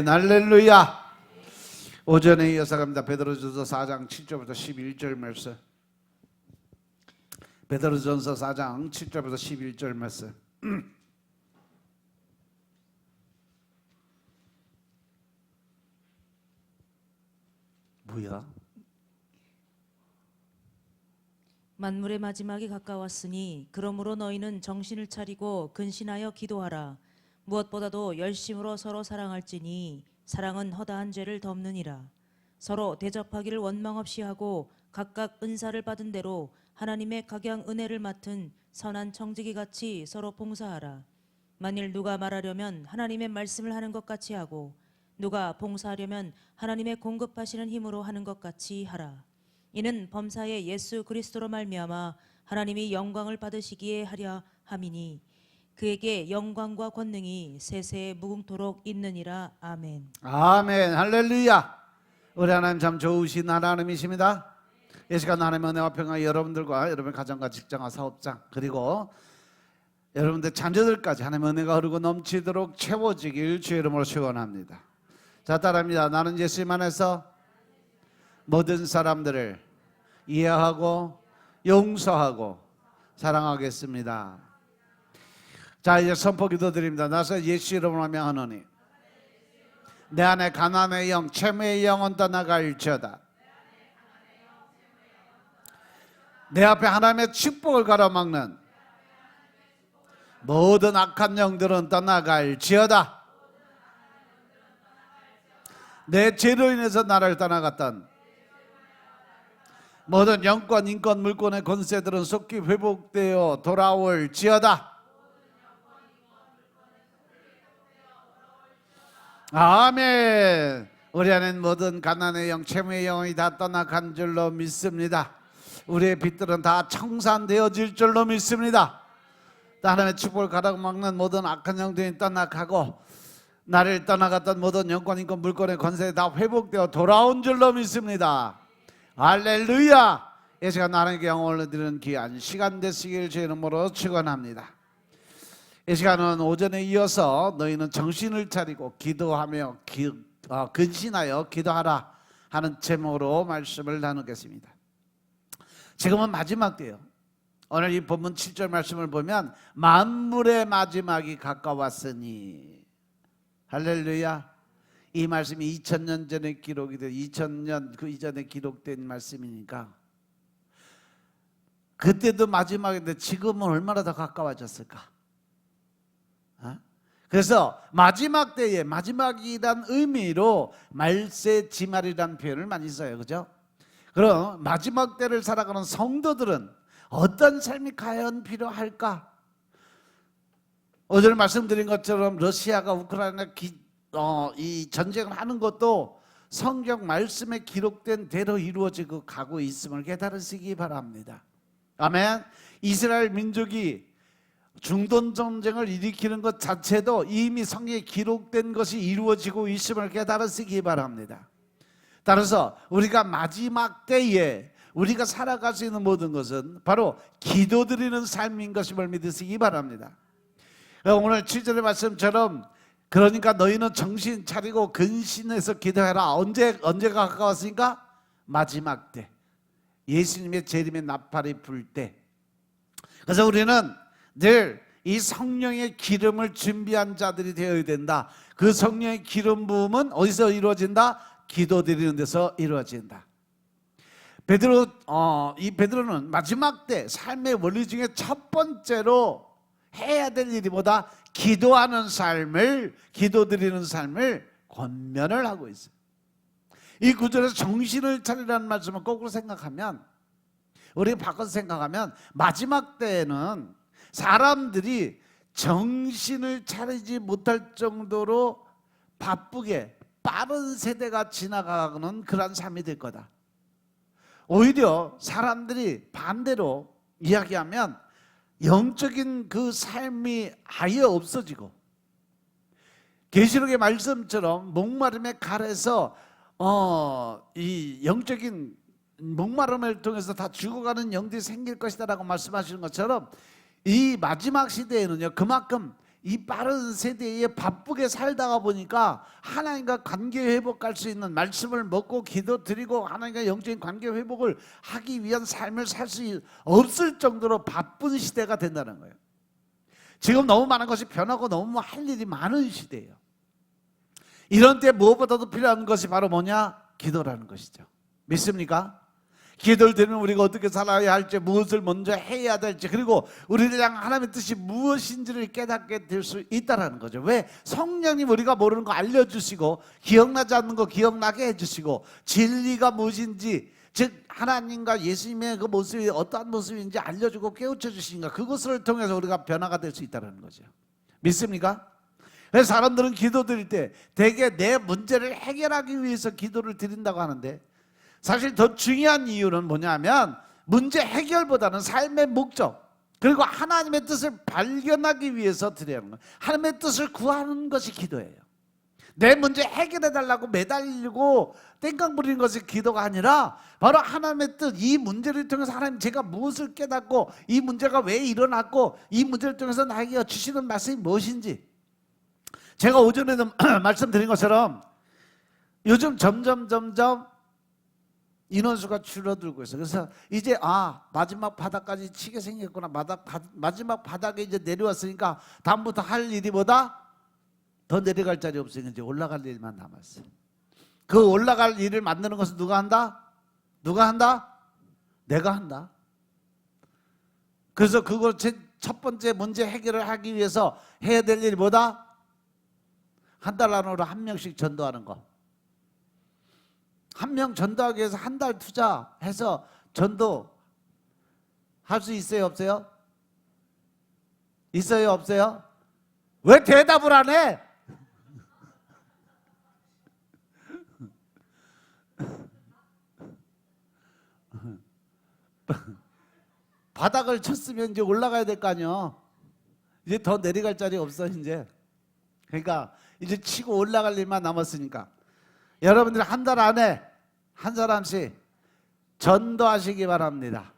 아멘. 할렐루야. 오전에 이어서 갑니다. 베드로전서 4장 7절부터 11절 말씀. 베드로전서 4장 7절부터 11절 말씀. 뭐야? 만물의 마지막이 가까웠으니 그러므로 너희는 정신을 차리고 근신하여 기도하라. 무엇보다도 열심으로 서로 사랑할지니 사랑은 허다한 죄를 덮느니라. 서로 대접하기를 원망 없이 하고 각각 은사를 받은 대로 하나님의 각양 은혜를 맡은 선한 청지기 같이 서로 봉사하라. 만일 누가 말하려면 하나님의 말씀을 하는 것 같이 하고 누가 봉사하려면 하나님의 공급하시는 힘으로 하는 것 같이 하라. 이는 범사의 예수 그리스도로 말미암아 하나님이 영광을 받으시기에 하려 함이니 그에게 영광과 권능이 세세에 무궁토록 있느니라. 아멘. 아멘. 할렐루야. 우리 하나님 참 좋으신 하나님이십니다. 이 시간 하나님의 은혜와 평안이 여러분들과 여러분의 가정과 직장과 사업장 그리고 여러분들 자녀들까지 하나님의 은혜가 흐르고 넘치도록 채워지길 주의 이름으로 축원합니다. 자, 따라합니다. 나는 예수님 안에서 모든 사람들을 이해하고 용서하고 사랑하겠습니다. 자, 이제 선포 기도 드립니다. 나서 예수 이름으로 명하노니 내 안에 가난의 영, 채무의 영은 떠나갈지어다. 내 앞에 하나님의 축복을 가로막는 모든 악한 영들은 떠나갈지어다. 내 죄로 인해서 나를 떠나갔던 모든 영권, 인권, 물권의 권세들은 속히 회복되어 돌아올지어다. 아멘. 우리 안엔 모든 가난의 영, 채무의 영이 다 떠나간 줄로 믿습니다. 우리의 빚들은 다 청산되어질 줄로 믿습니다. 하나님의 축복을 가로막는 모든 악한 영들이 떠나가고 나를 떠나갔던 모든 영권, 인권, 물권의 권세 다 회복되어 돌아온 줄로 믿습니다. 할렐루야. 이 시간 하나님께 영광을 드리는 귀한 시간 되시길 제 이름으로 축원합니다. 이 시간은 오전에 이어서 너희는 정신을 차리고 기도하며 근신하여 기도하라 하는 제목으로 말씀을 나누겠습니다. 지금은 마지막 때요. 오늘 이 본문 7절 말씀을 보면 만물의 마지막이 가까웠으니 할렐루야. 이 말씀이 2000년 전에 기록이 돼 2000년 그 이전에 기록된 말씀이니까 그때도 마지막인데 지금은 얼마나 더 가까워졌을까? 그래서 마지막 때에 마지막이란 의미로 말세지말이라는 표현을 많이 써요. 그죠? 그럼 마지막 때를 살아가는 성도들은 어떤 삶이 과연 필요할까? 어제 말씀드린 것처럼 러시아가 우크라이나 이 전쟁을 하는 것도 성경 말씀에 기록된 대로 이루어지고 가고 있음을 깨달으시기 바랍니다. 아멘. 이스라엘 민족이 중동 전쟁을 일으키는 것 자체도 이미 성경에 기록된 것이 이루어지고 있음을 깨달으시기 바랍니다. 따라서 우리가 마지막 때에 우리가 살아갈 수 있는 모든 것은 바로 기도드리는 삶인 것임을 믿으시기 바랍니다. 오늘 7절의 말씀처럼 그러니까 너희는 정신 차리고 근신해서 기도해라. 언제가 가까웠으니까? 마지막 때, 예수님의 재림의 나팔이 불 때. 그래서 우리는 늘 이 성령의 기름을 준비한 자들이 되어야 된다. 그 성령의 기름 부음은 어디서 이루어진다? 기도드리는 데서 이루어진다. 이 베드로는 마지막 때 삶의 원리 중에 첫 번째로 해야 될 일이 뭐다? 기도하는 삶을, 기도드리는 삶을 권면을 하고 있어요. 이 구절에서 정신을 차리라는 말씀을 거꾸로 생각하면, 우리 바꿔서 생각하면 마지막 때에는 사람들이 정신을 차리지 못할 정도로 바쁘게 빠른 세대가 지나가는 그런 삶이 될 거다. 오히려 사람들이 반대로 이야기하면 영적인 그 삶이 아예 없어지고 계시록의 말씀처럼 목마름의 칼에서 이 영적인 목마름을 통해서 다 죽어가는 영들이 생길 것이다 라고 말씀하시는 것처럼 이 마지막 시대에는요 그만큼 이 빠른 세대에 바쁘게 살다가 보니까 하나님과 관계 회복할 수 있는 말씀을 먹고 기도 드리고 하나님과 영적인 관계 회복을 하기 위한 삶을 살 수 없을 정도로 바쁜 시대가 된다는 거예요. 지금 너무 많은 것이 변하고 너무 할 일이 많은 시대예요. 이런 때 무엇보다도 필요한 것이 바로 뭐냐? 기도라는 것이죠. 믿습니까? 기도를 드리면 우리가 어떻게 살아야 할지, 무엇을 먼저 해야 될지, 그리고 우리를 향한 하나님의 뜻이 무엇인지를 깨닫게 될 수 있다는 거죠. 왜? 성령님 우리가 모르는 거 알려주시고, 기억나지 않는 거 기억나게 해주시고, 진리가 무엇인지, 즉 하나님과 예수님의 그 모습이 어떠한 모습인지 알려주고 깨우쳐 주시니까 그것을 통해서 우리가 변화가 될 수 있다는 거죠. 믿습니까? 그래서 사람들은 기도 드릴 때 대개 내 문제를 해결하기 위해서 기도를 드린다고 하는데, 사실 더 중요한 이유는 뭐냐면 문제 해결보다는 삶의 목적, 그리고 하나님의 뜻을 발견하기 위해서 드려야 하는 거예요. 하나님의 뜻을 구하는 것이 기도예요. 내 문제 해결해 달라고 매달리고 땡깡 부리는 것이 기도가 아니라 바로 하나님의 뜻, 이 문제를 통해서 하나님 제가 무엇을 깨닫고 이 문제가 왜 일어났고 이 문제를 통해서 나에게 주시는 말씀이 무엇인지. 제가 오전에도 말씀드린 것처럼 요즘 점점 인원수가 줄어들고 있어요. 그래서 이제 마지막 바닥까지 치게 생겼구나. 마지막 바닥에 이제 내려왔으니까 다음부터 할 일이 뭐다? 더 내려갈 자리 없으니까 이제 올라갈 일만 남았어요. 그 올라갈 일을 만드는 것은 누가 한다? 누가 한다? 내가 한다. 그래서 그걸 첫 번째 문제 해결을 하기 위해서 해야 될 일이 뭐다? 한 달 안으로 한 명씩 전도하는 거. 한 명 전도하기 위해서 한 달 투자해서 전도 할 수 있어요, 없어요? 있어요, 없어요? 왜 대답을 안 해? 바닥을 쳤으면 이제 올라가야 될 거 아니요. 이제 더 내려갈 자리 없어 이제. 그러니까 이제 치고 올라갈 일만 남았으니까 여러분들 한 달 안에 한 사람씩 전도하시기 바랍니다.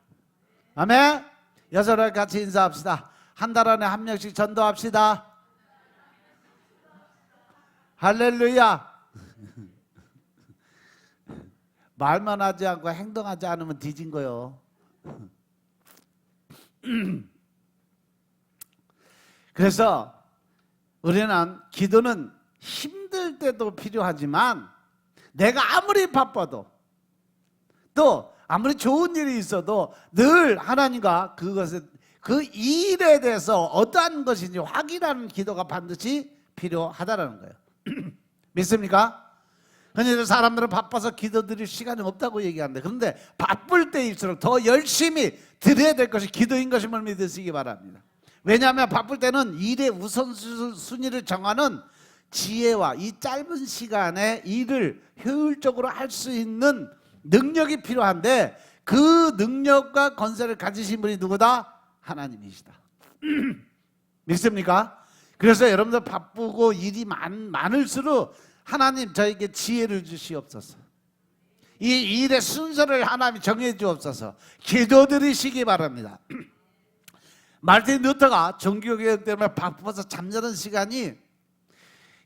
아멘. 여서를 같이 인사합시다. 한 달 안에 한 명씩 전도합시다. 할렐루야. 말만 하지 않고 행동하지 않으면 뒤진 거요. 그래서 우리는 기도는 힘들 때도 필요하지만 내가 아무리 바빠도 또 아무리 좋은 일이 있어도 늘 하나님과 그것에 그 일에 대해서 어떠한 것인지 확인하는 기도가 반드시 필요하다는 거예요. 믿습니까? 그런데 사람들은 바빠서 기도 드릴 시간이 없다고 얘기하는데, 그런데 바쁠 때일수록 더 열심히 드려야 될 것이 기도인 것임을 믿으시기 바랍니다. 왜냐하면 바쁠 때는 일의 우선순위를 정하는 지혜와 이 짧은 시간에 일을 효율적으로 할 수 있는 능력이 필요한데, 그 능력과 건설을 가지신 분이 누구다? 하나님이시다. 믿습니까? 그래서 여러분들 바쁘고 일이 많을수록 하나님 저에게 지혜를 주시옵소서. 이 일의 순서를 하나님이 정해 주옵소서. 기도드리시기 바랍니다. 마르틴 루터가 종교개혁 때문에 바빠서 잠자는 시간이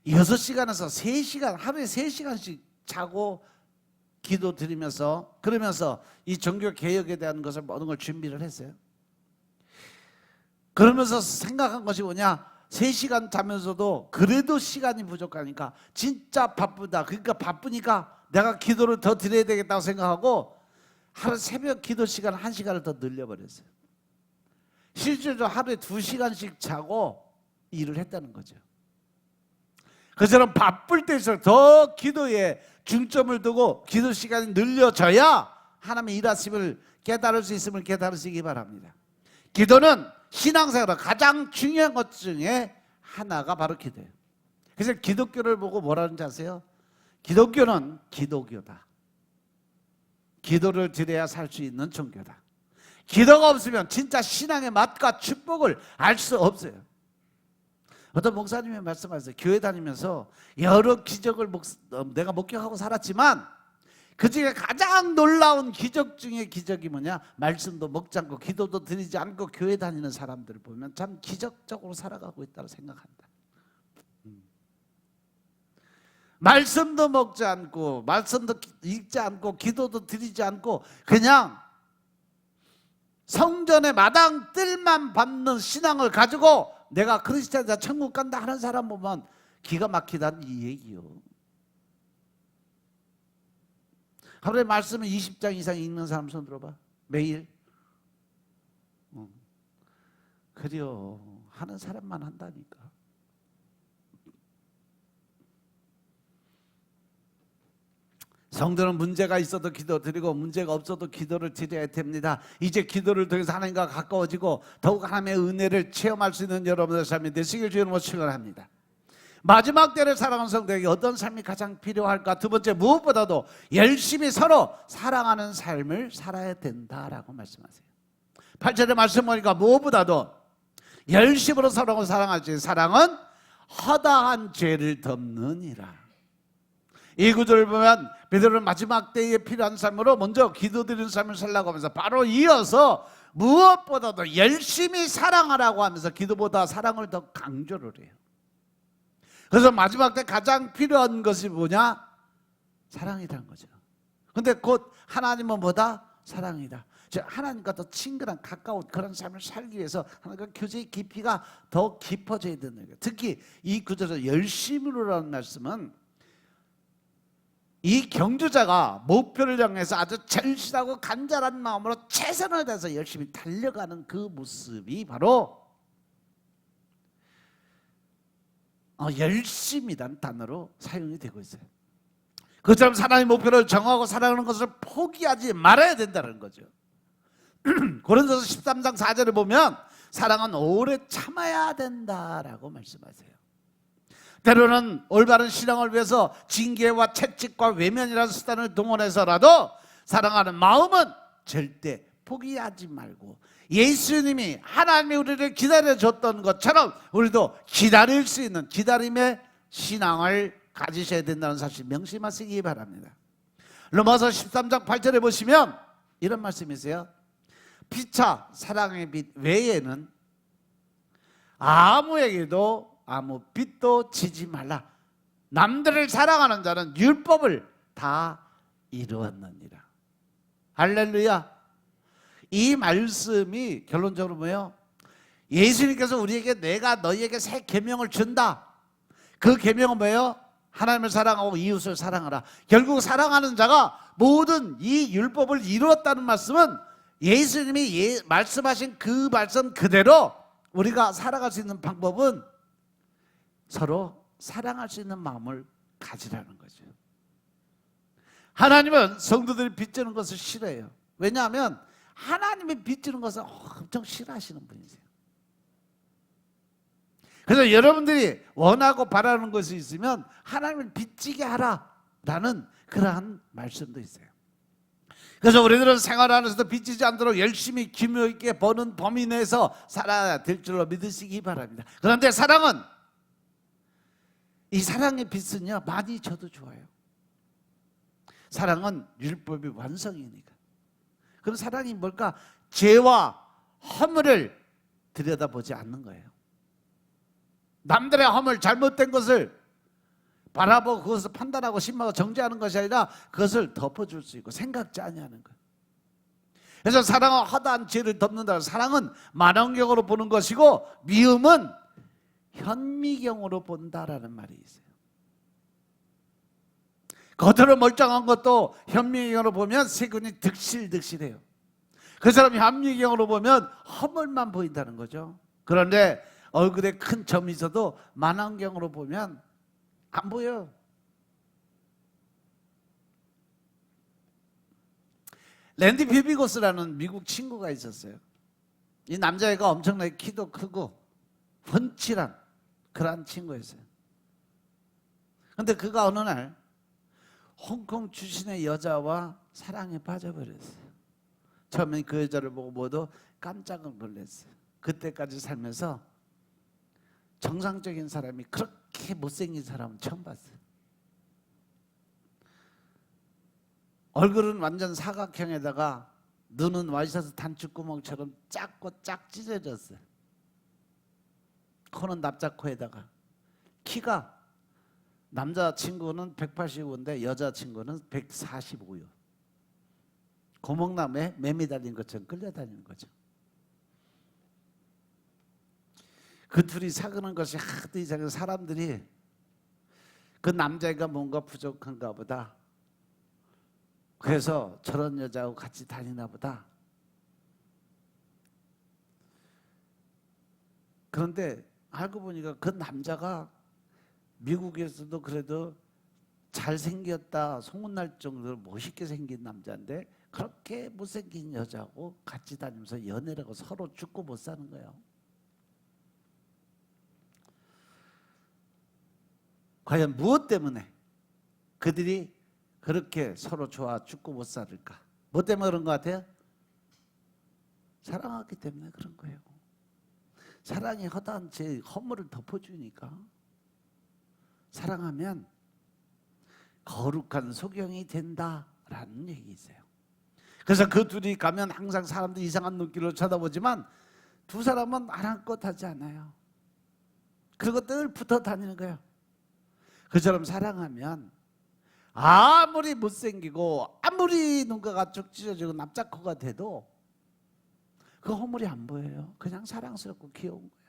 6시간에서 3시간, 하루에 3시간씩 자고 기도 드리면서, 그러면서 이 종교개혁에 대한 것을 모든 걸 준비를 했어요. 그러면서 생각한 것이 뭐냐? 3시간 자면서도 그래도 시간이 부족하니까 진짜 바쁘다. 그러니까 바쁘니까 내가 기도를 더 드려야 되겠다고 생각하고 하루 새벽 기도 시간 1시간을 더 늘려버렸어요. 실제로 하루에 2시간씩 자고 일을 했다는 거죠. 그처럼 바쁠 때일수록 더 기도에 중점을 두고 기도 시간이 늘려져야 하나님의 일하심을 깨달을 수 있음을 깨달으시기 바랍니다. 기도는 신앙생활의 가장 중요한 것 중에 하나가 바로 기도예요. 그래서 기독교를 보고 뭐라는지 아세요? 기독교는 기도교다. 기도를 드려야 살 수 있는 종교다. 기도가 없으면 진짜 신앙의 맛과 축복을 알 수 없어요. 어떤 목사님이 말씀하셨어요. 교회 다니면서 여러 기적을 내가 목격하고 살았지만 그 중에 가장 놀라운 기적 중에 기적이 뭐냐? 말씀도 먹지 않고 기도도 드리지 않고 교회 다니는 사람들을 보면 참 기적적으로 살아가고 있다고 생각한다. 말씀도 먹지 않고 말씀도 읽지 않고 기도도 드리지 않고 그냥 성전의 마당 뜰만 밟는 신앙을 가지고 내가 크리스찬이다 천국 간다 하는 사람 보면 기가 막히다는 이 얘기요. 하루에 말씀을 20장 이상 읽는 사람 손 들어봐. 매일. 그래요. 하는 사람만 한다니까. 성도는 문제가 있어도 기도 드리고 문제가 없어도 기도를 드려야 됩니다. 이제 기도를 통해서 하나님과 가까워지고 더욱 하나님의 은혜를 체험할 수 있는 여러분의 삶이 되시길 주님으로 축원합니다. 마지막 때를 살아가는 성도에게 어떤 삶이 가장 필요할까? 두 번째, 무엇보다도 열심히 서로 사랑하는 삶을 살아야 된다라고 말씀하세요. 8절의 말씀 보니까 무엇보다도 열심으로 서로 사랑하지, 사랑은 허다한 죄를 덮느니라. 이 구절을 보면 베드로는 마지막 때에 필요한 삶으로 먼저 기도드리는 삶을 살라고 하면서 바로 이어서 무엇보다도 열심히 사랑하라고 하면서 기도보다 사랑을 더 강조를 해요. 그래서 마지막 때 가장 필요한 것이 뭐냐? 사랑이라는 거죠. 근데 곧 하나님은 뭐다? 사랑이다. 즉 하나님과 더 친근한 가까운 그런 삶을 살기 위해서 하나님과 교제의 깊이가 더 깊어져야 되는 거예요. 특히 이 구절에서 열심으로라는 말씀은 이 경주자가 목표를 향해서 아주 절실하고 간절한 마음으로 최선을 다해서 열심히 달려가는 그 모습이 바로 열심이라는 단어로 사용이 되고 있어요. 그처럼 사랑의 목표를 정하고 살아가는 것을 포기하지 말아야 된다는 거죠. 고린도서 13장 4절에 보면 사랑은 오래 참아야 된다라고 말씀하세요. 때로는 올바른 신앙을 위해서 징계와 채찍과 외면이라는 수단을 동원해서라도 사랑하는 마음은 절대 포기하지 말고 예수님이 하나님이 우리를 기다려줬던 것처럼 우리도 기다릴 수 있는 기다림의 신앙을 가지셔야 된다는 사실 명심하시기 바랍니다. 로마서 13장 8절에 보시면 이런 말씀이 있어요. 피차 사랑의 빛 외에는 아무에게도 아무 빚도 지지 말라. 남들을 사랑하는 자는 율법을 다 이루었느니라. 할렐루야. 이 말씀이 결론적으로 뭐예요? 예수님께서 우리에게 내가 너희에게 새 계명을 준다. 그 계명은 뭐예요? 하나님을 사랑하고 이웃을 사랑하라. 결국 사랑하는 자가 모든 이 율법을 이루었다는 말씀은 예수님이 말씀하신 그 말씀 그대로 우리가 살아갈 수 있는 방법은 서로 사랑할 수 있는 마음을 가지라는 거죠. 하나님은 성도들이 빚지는 것을 싫어해요. 왜냐하면 하나님이 빚지는 것을 엄청 싫어하시는 분이세요. 그래서 여러분들이 원하고 바라는 것이 있으면 하나님을 빚지게 하라라는 그러한 말씀도 있어요. 그래서 우리들은 생활 안에서도 빚지지 않도록 열심히 기묘 있게 버는 범위 내에서 살아야 될 줄로 믿으시기 바랍니다. 그런데 사랑은 이 사랑의 빚은요 많이 줘도 좋아요. 사랑은 율법의 완성이니까. 그럼 사랑이 뭘까? 죄와 허물을 들여다보지 않는 거예요. 남들의 허물 잘못된 것을 바라보고 그것을 판단하고 심하고 정죄하는 것이 아니라 그것을 덮어줄 수 있고 생각지 아니하는 거예요. 그래서 사랑은 허다한 죄를 덮는다. 사랑은 만원경으로 보는 것이고 미움은 현미경으로 본다라는 말이 있어요. 겉으로 멀쩡한 것도 현미경으로 보면 세균이 득실득실해요. 그 사람이 현미경으로 보면 허물만 보인다는 거죠. 그런데 얼굴에 큰 점이 있어도 만원경으로 보면 안 보여요. 랜디 비비고스라는 미국 친구가 있었어요. 이 남자애가 엄청나게 키도 크고 훤칠한 그런 친구였어요. 그런데 그가 어느 날 홍콩 출신의 여자와 사랑에 빠져버렸어요. 처음엔 그 여자를 보고 모두 깜짝을 놀랐어요. 그때까지 살면서 정상적인 사람이 그렇게 못생긴 사람은 처음 봤어요. 얼굴은 완전 사각형에다가 눈은 와이셔츠 단추구멍처럼 작고 짝 찢어졌어요. 코는 납작코에다가. 키가 남자친구는 185인데 여자친구는 145요. 고목나무에 매미 달린 것처럼 끌려다니는 거죠. 그 둘이 사귀는 것이 하도 이상해서 사람들이 그 남자애가 뭔가 부족한가 보다, 그래서 저런 여자하고 같이 다니나 보다. 그런데 알고 보니까 그 남자가 미국에서도 그래도 잘생겼다 소문날 정도로 멋있게 생긴 남자인데 그렇게 못생긴 여자하고 같이 다니면서 연애를 하고 서로 죽고 못 사는 거예요. 과연 무엇 때문에 그들이 그렇게 서로 좋아 죽고 못 살을까? 뭐 때문에 그런 것 같아요? 사랑하기 때문에 그런 거예요. 사랑이 허다한 제 허물을 덮어주니까. 사랑하면 거룩한 소경이 된다라는 얘기 있어요. 그래서 그 둘이 가면 항상 사람들이 이상한 눈길로 쳐다보지만 두 사람은 아랑곳하지 않아요. 그리고 늘 붙어 다니는 거예요. 그처럼 사랑하면 아무리 못생기고 아무리 눈가가 쭉 찢어지고 납작코가 돼도 그 허물이 안 보여요. 그냥 사랑스럽고 귀여운 거예요.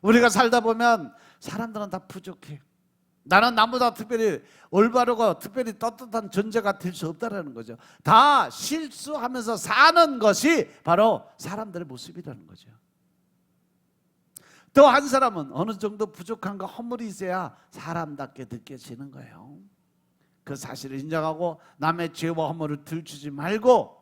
우리가 살다 보면 사람들은 다 부족해. 나는 남보다 특별히 올바르고 특별히 떳떳한 존재가 될 수 없다는 거죠. 다 실수하면서 사는 것이 바로 사람들의 모습이라는 거죠. 또 한 사람은 어느 정도 부족한가 허물이 있어야 사람답게 느껴지는 거예요. 그 사실을 인정하고 남의 죄와 허물을 들추지 말고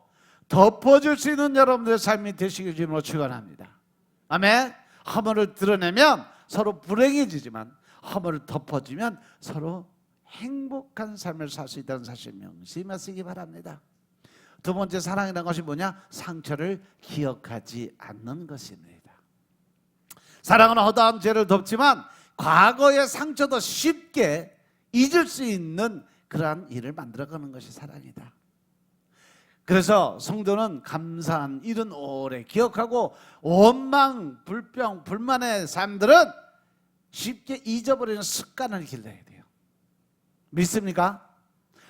덮어줄 수 있는 여러분들의 삶이 되시길 주님으로 축원합니다. 아멘. 허물을 드러내면 서로 불행해지지만 허물을 덮어주면 서로 행복한 삶을 살 수 있다는 사실 명심하시기 바랍니다. 두 번째 사랑이라는 것이 뭐냐? 상처를 기억하지 않는 것입니다. 사랑은 허다한 죄를 덮지만 과거의 상처도 쉽게 잊을 수 있는 그러한 일을 만들어가는 것이 사랑이다. 그래서 성도는 감사한 일은 오래 기억하고 원망, 불평, 불만의 삶들은 쉽게 잊어버리는 습관을 길러야 돼요. 믿습니까?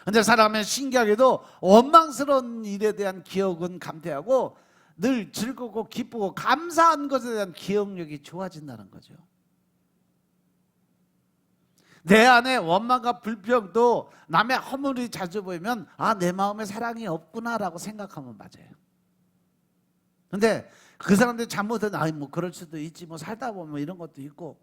근데 사람은 신기하게도 원망스러운 일에 대한 기억은 감퇴하고 늘 즐겁고 기쁘고 감사한 것에 대한 기억력이 좋아진다는 거죠. 내 안에 원망과 불평도 남의 허물이 자주 보이면 아, 내 마음에 사랑이 없구나라고 생각하면 맞아요. 근데 그 사람들이 잘못은 아이 뭐 그럴 수도 있지 뭐 살다 보면 이런 것도 있고,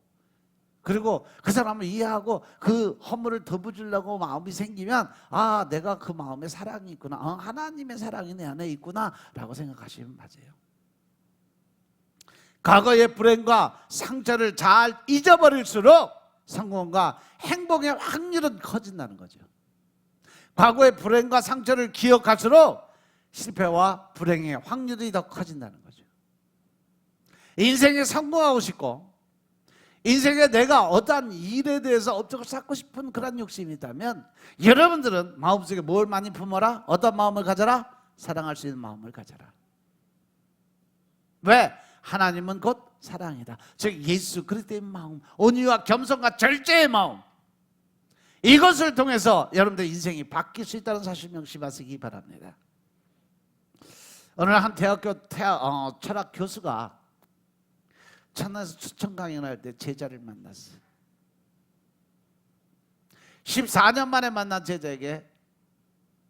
그리고 그 사람을 이해하고 그 허물을 덮어주려고 마음이 생기면 아, 내가 그 마음에 사랑이 있구나, 하나님의 사랑이 내 안에 있구나 라고 생각하시면 맞아요. 과거의 불행과 상처를 잘 잊어버릴수록 성공과 행복의 확률은 커진다는 거죠. 과거의 불행과 상처를 기억할수록 실패와 불행의 확률이 더 커진다는 거죠. 인생에 성공하고 싶고 인생에 내가 어떠한 일에 대해서 업적을 쌓고 싶은 그런 욕심이 있다면 여러분들은 마음속에 뭘 많이 품어라? 어떤 마음을 가져라? 사랑할 수 있는 마음을 가져라. 왜? 하나님은 곧 사랑이다. 즉 예수 그리스도의 마음, 온유와 겸손과 절제의 마음, 이것을 통해서 여러분들 인생이 바뀔 수 있다는 사실 명심하시기 바랍니다. 어느 한 대학교 철학 교수가 천안에서 추천 강연을 할 때 제자를 만났어요. 14년 만에 만난 제자에게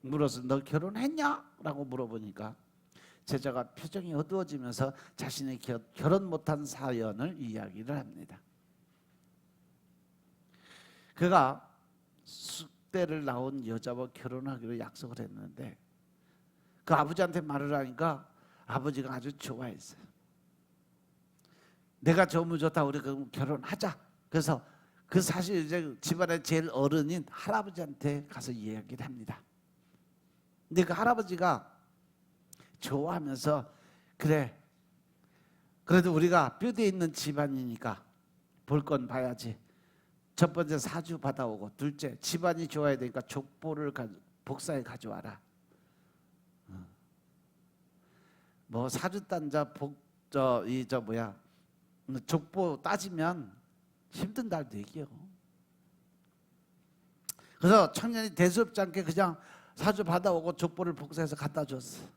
물어서 너 결혼했냐? 라고 물어보니까 제자가 표정이 어두워지면서 자신의 결혼 못한 사연을 이야기를 합니다. 그가 숙대를 나온 여자와 결혼하기로 약속을 했는데 그 아버지한테 말을 하니까 아버지가 아주 좋아했어요. 내가 너무 좋다, 우리 그럼 결혼하자. 그래서 그 사실 이제 집안의 제일 어른인 할아버지한테 가서 이야기를 합니다. 근데 그 할아버지가 좋아하면서 그래, 그래도 우리가 뼈대 있는 집안이니까 볼 건 봐야지. 첫 번째 사주 받아오고, 둘째 집안이 좋아야 되니까 족보를 복사해 가져와라. 뭐 사주 딴자 족보 따지면 힘든 날도 얘기요. 그래서 청년이 대수롭지 않게 그냥 사주 받아오고 족보를 복사해서 갖다 줬어.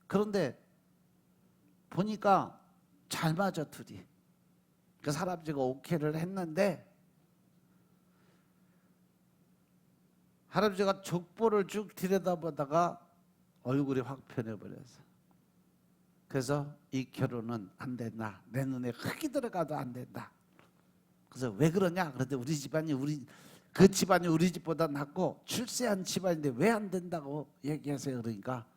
그런데 보니까 잘 맞아 둘이. 그 할아버지가 오케이를 했는데 할아버지가 족보를 쭉 들여다보다가 얼굴이 확 변해버렸어. 그래서 이 결혼은 안 된다. 내 눈에 흙이 들어가도 안 된다. 그래서 왜 그러냐? 그런데 그 집안이 우리 집보다 낫고 출세한 집안인데 왜 안 된다고 얘기하세요? 그러니까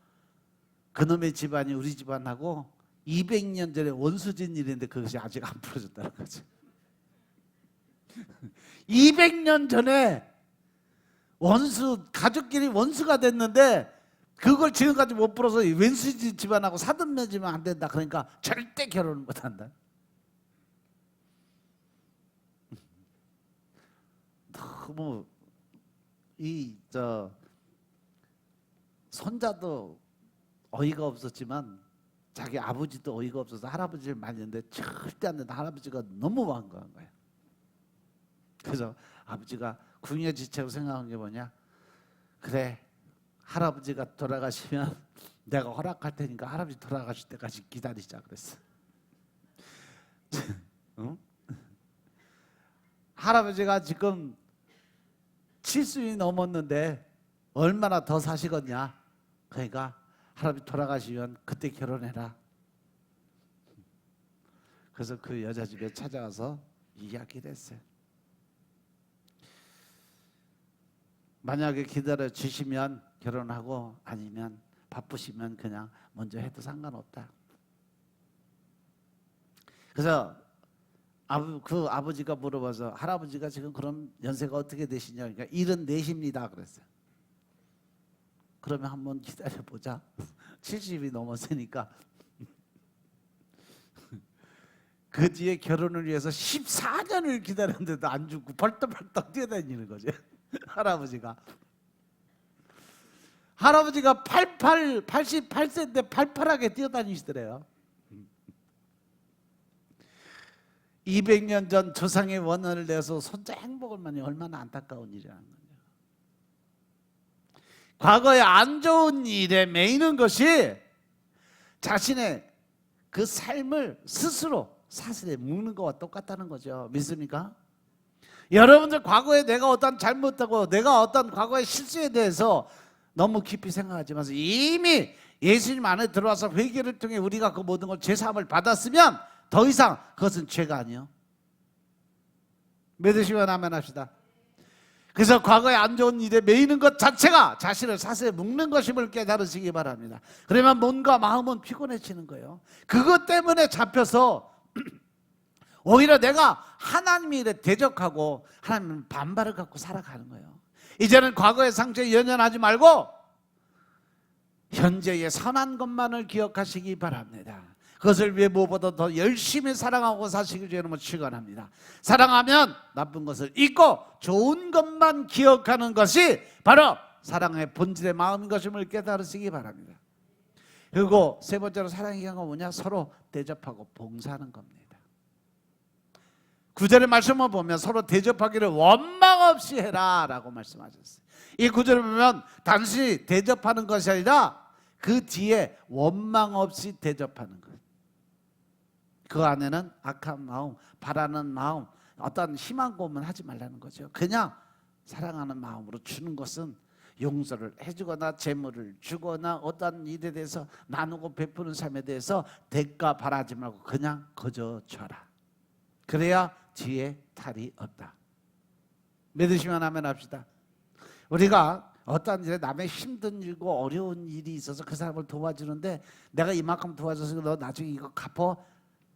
그놈의 집안이 우리 집안하고 200년 전에 원수진 일인데 그것이 아직 안 풀어졌다는 거지. 200년 전에 가족끼리 원수가 됐는데 그걸 지금까지 못 풀어서 원수진 집안하고 사돈 맺으면 안 된다. 그러니까 절대 결혼을 못 한다. 너무 손자도 어이가 없었지만 자기 아버지도 어이가 없어서 할아버지를 말렸는데 절대 안 된다. 할아버지가 너무 완고한 거예요. 그래서 아버지가 궁여지책으로 생각한 게 뭐냐? 그래, 할아버지가 돌아가시면 내가 허락할 테니까 할아버지 돌아가실 때까지 기다리자 그랬어. 응? 할아버지가 지금 70이 넘었는데 얼마나 더 사시겠냐? 그러니까 할아버지 돌아가시면 그때 결혼해라. 그래서 그 여자 집에 찾아가서 이야기를 했어요. 만약에 기다려 주시면 결혼하고, 아니면 바쁘시면 그냥 먼저 해도 상관없다. 그래서 그 아버지가 물어봐서 할아버지가 지금 그럼 연세가 어떻게 되시냐? 그러니까 74입니다 그랬어요. 그러면 한번 기다려보자. 70이 넘었으니까. 그 뒤에 결혼을 위해서 14년을 기다렸는데도 안 죽고 벌떡벌떡 뛰어다니는 거죠. 할아버지가 88세인데 팔팔하게 뛰어다니시더래요. 200년 전 조상의 원한을 내서 손자 행복을 만이 얼마나 안타까운 일이라는 거예요. 과거에 안 좋은 일에 매이는 것이 자신의 그 삶을 스스로 사슬에 묶는 것과 똑같다는 거죠. 믿습니까? 여러분들 과거에 내가 어떤 잘못하고 내가 어떤 과거의 실수에 대해서 너무 깊이 생각하지 마세요. 이미 예수님 안에 들어와서 회개를 통해 우리가 그 모든 걸 죄사함을 받았으면 더 이상 그것은 죄가 아니에요. 믿으시면 아멘 합시다. 그래서 과거에 안 좋은 일에 매이는 것 자체가 자신을 사슬에 묶는 것임을 깨달으시기 바랍니다. 그러면 몸과 마음은 피곤해지는 거예요. 그것 때문에 잡혀서 오히려 내가 하나님의 일에 대적하고 하나님 반발을 갖고 살아가는 거예요. 이제는 과거의 상처에 연연하지 말고 현재의 선한 것만을 기억하시기 바랍니다. 그것을 위해 무엇보다 더 열심히 사랑하고 사시길 주님은 축원합니다. 사랑하면 나쁜 것을 잊고 좋은 것만 기억하는 것이 바로 사랑의 본질의 마음인 것임을 깨달으시기 바랍니다. 그리고 세 번째로 사랑의 경우가 뭐냐? 서로 대접하고 봉사하는 겁니다. 9절의 말씀을 보면 서로 대접하기를 원망 없이 해라 라고 말씀하셨어요. 이 9절을 보면 단순히 대접하는 것이 아니라 그 뒤에 원망 없이 대접하는 것. 그 안에는 악한 마음, 바라는 마음, 어떤 희망 고문 하지 말라는 거죠. 그냥 사랑하는 마음으로 주는 것은 용서를 해주거나 재물을 주거나 어떤 일에 대해서 나누고 베푸는 삶에 대해서 대가 바라지 말고 그냥 거저 줘라. 그래야 뒤에 탈이 없다. 믿으시면 아멘 합시다. 우리가 어떤 일에 남의 힘든 일고 어려운 일이 있어서 그 사람을 도와주는데 내가 이만큼 도와줘서 너 나중에 이거 갚어,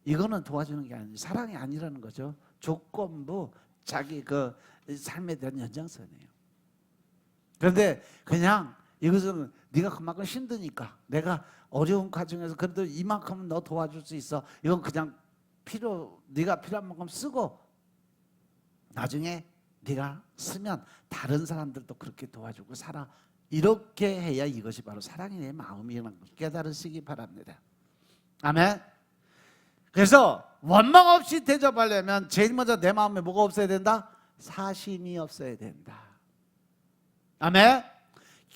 이거는 도와주는 게 아니에요. 사랑이 아니라는 거죠. 조건부 자기 그 삶에 대한 연장선이에요. 그런데 그냥 이것은 네가 그만큼 힘드니까 내가 어려운 과정에서 그래도 이만큼은 너 도와줄 수 있어. 이건 그냥 네가 필요한 만큼 쓰고 나중에 네가 쓰면 다른 사람들도 그렇게 도와주고 살아. 이렇게 해야 이것이 바로 사랑이 내 마음이라는 걸 깨달으시기 바랍니다. 아멘. 그래서 원망 없이 대접하려면 제일 먼저 내 마음에 뭐가 없어야 된다? 사심이 없어야 된다. 아멘.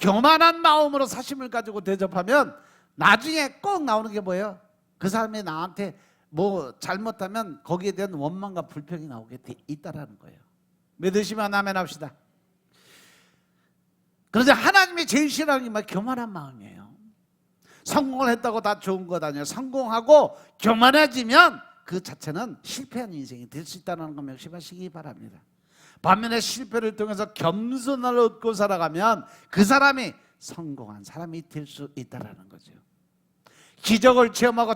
교만한 마음으로 사심을 가지고 대접하면 나중에 꼭 나오는 게 뭐예요? 그 사람이 나한테 뭐 잘못하면 거기에 대한 원망과 불평이 나오게 돼 있다라는 거예요. 믿으시면 아멘 합시다. 그런데 하나님이 제일 싫어하는 게 막 교만한 마음이에요. 성공을 했다고 다 좋은 것 아니에요. 성공하고 교만해지면 그 자체는 실패한 인생이 될 수 있다는 거 명심하시기 바랍니다. 반면에 실패를 통해서 겸손을 얻고 살아가면 그 사람이 성공한 사람이 될 수 있다는 거죠. 기적을 체험하고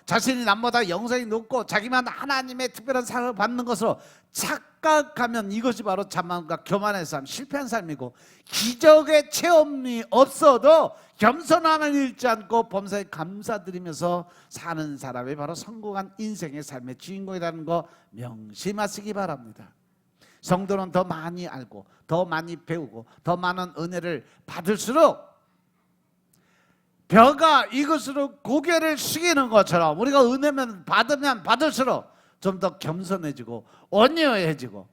자신이 남보다 영성이 높고 자기만 하나님의 특별한 사랑을 받는 것으로 착각하면 이것이 바로 자만과 교만의 삶, 실패한 삶이고, 기적의 체험이 없어도 겸손함을 잃지 않고 범사에 감사드리면서 사는 사람이 바로 성공한 인생의 삶의 주인공이라는 거 명심하시기 바랍니다. 성도는 더 많이 알고 더 많이 배우고 더 많은 은혜를 받을수록 벼가 이것으로 고개를 숙이는 것처럼 우리가 은혜면 받으면 받을수록 좀 더 겸손해지고 온유해지고